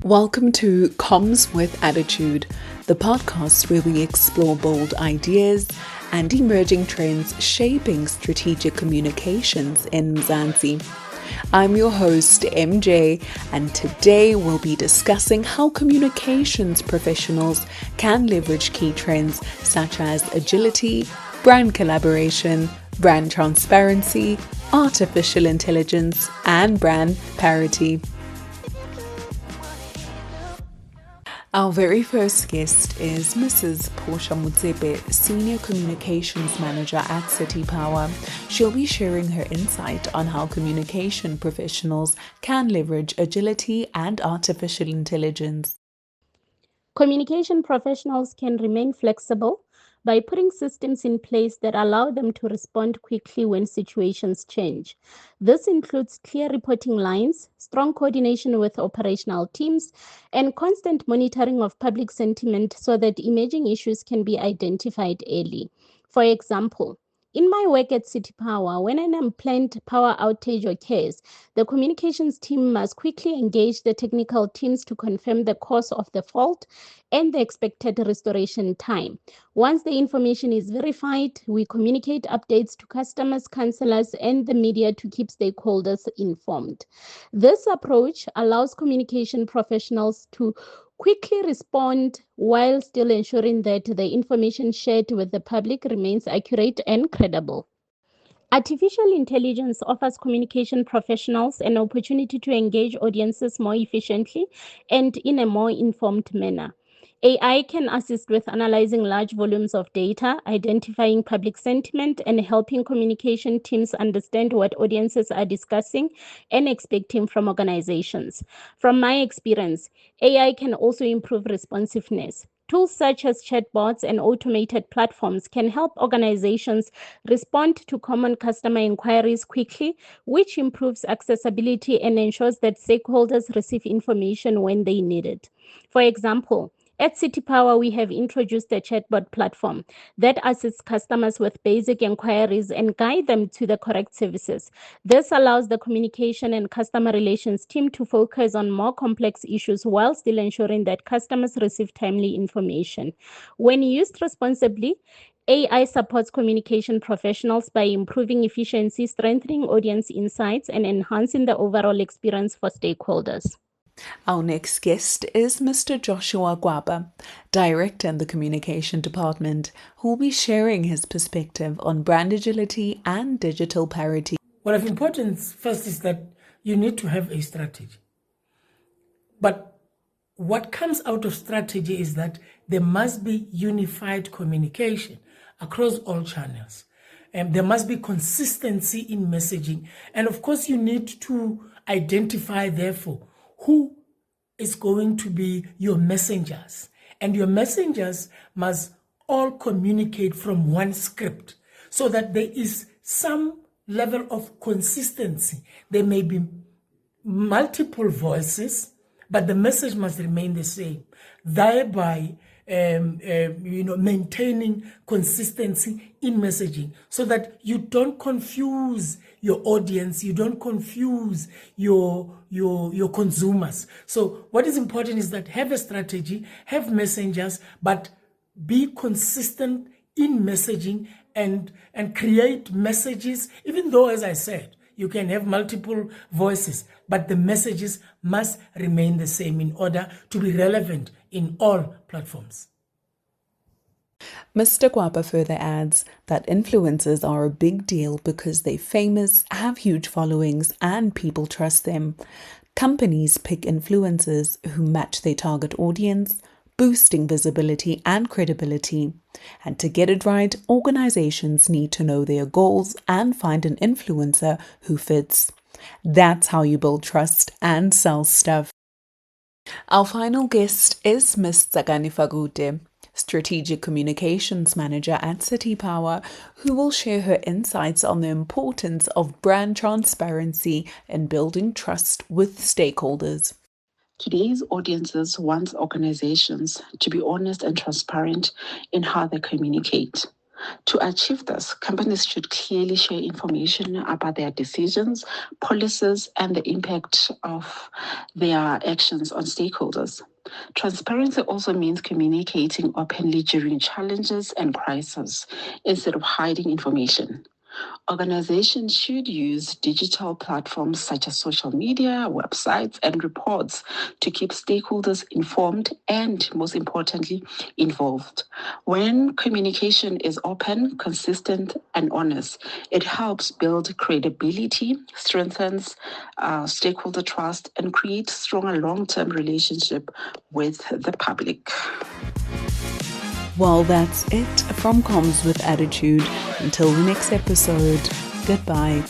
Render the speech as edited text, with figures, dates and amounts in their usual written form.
Welcome to Comms with Attitude, the podcast where we explore bold ideas and emerging trends shaping strategic communications in Mzansi. I'm your host, MJ, and today we'll be discussing how communications professionals can leverage key trends such as agility, brand collaboration, brand transparency, artificial intelligence, and brand parity. Our very first guest is Mrs. Portia Motsepe, Senior Communications Manager at City Power. She'll be sharing her insight on how communication professionals can leverage agility and artificial intelligence. Communication professionals can remain flexible by putting systems in place that allow them to respond quickly when situations change. This includes clear reporting lines, strong coordination with operational teams, and constant monitoring of public sentiment so that emerging issues can be identified early. For example, in my work at City Power, when an unplanned power outage occurs, the communications team must quickly engage the technical teams to confirm the cause of the fault and the expected restoration time. Once the information is verified, we communicate updates to customers, councillors, and the media to keep stakeholders informed. This approach allows communication professionals to quickly respond while still ensuring that the information shared with the public remains accurate and credible. Artificial intelligence offers communication professionals an opportunity to engage audiences more efficiently and in a more informed manner. AI can assist with analyzing large volumes of data, identifying public sentiment, and helping communication teams understand what audiences are discussing and expecting from organizations. From my experience, AI can also improve responsiveness. Tools such as chatbots and automated platforms can help organizations respond to common customer inquiries quickly, which improves accessibility and ensures that stakeholders receive information when they need it. For example, at City Power, we have introduced a chatbot platform that assists customers with basic inquiries and guide them to the correct services. This allows the communication and customer relations team to focus on more complex issues while still ensuring that customers receive timely information. When used responsibly, AI supports communication professionals by improving efficiency, strengthening audience insights, and enhancing the overall experience for stakeholders. Our next guest is Mr. Joshua Kwapa, Director in the Communication Department, who will be sharing his perspective on brand agility and digital parity. What of importance first is that you need to have a strategy. But what comes out of strategy is that there must be unified communication across all channels. And there must be consistency in messaging. And of course, you need to identify, therefore, who is going to be your messengers. And your messengers must all communicate from one script so that there is some level of consistency. There may be multiple voices, but the message must remain the same, thereby maintaining consistency in messaging so that you don't confuse your audience, you don't confuse your consumers. So what is important is that have a strategy, have messengers, but be consistent in messaging and create messages, even though, as I said, you can have multiple voices, but the messages must remain the same in order to be relevant in all platforms. Mr. Kwapa further adds that influencers are a big deal because they're famous, have huge followings, and people trust them. Companies pick influencers who match their target audience, boosting visibility and credibility. And to get it right, organizations need to know their goals and find an influencer who fits. That's how you build trust and sell stuff. Our final guest is Ms. Tsakani Fakude, Strategic Communications Manager at City Power, who will share her insights on the importance of brand transparency in building trust with stakeholders. Today's audiences want organizations to be honest and transparent in how they communicate. To achieve this, companies should clearly share information about their decisions, policies, and the impact of their actions on stakeholders. Transparency also means communicating openly during challenges and crises instead of hiding information. Organizations should use digital platforms such as social media, websites, and reports to keep stakeholders informed and, most importantly, involved. When communication is open, consistent, and honest, it helps build credibility, strengthens stakeholder trust, and creates stronger long-term relationship with the public. Well, that's it from Comms with Attitude. Until the next episode, goodbye.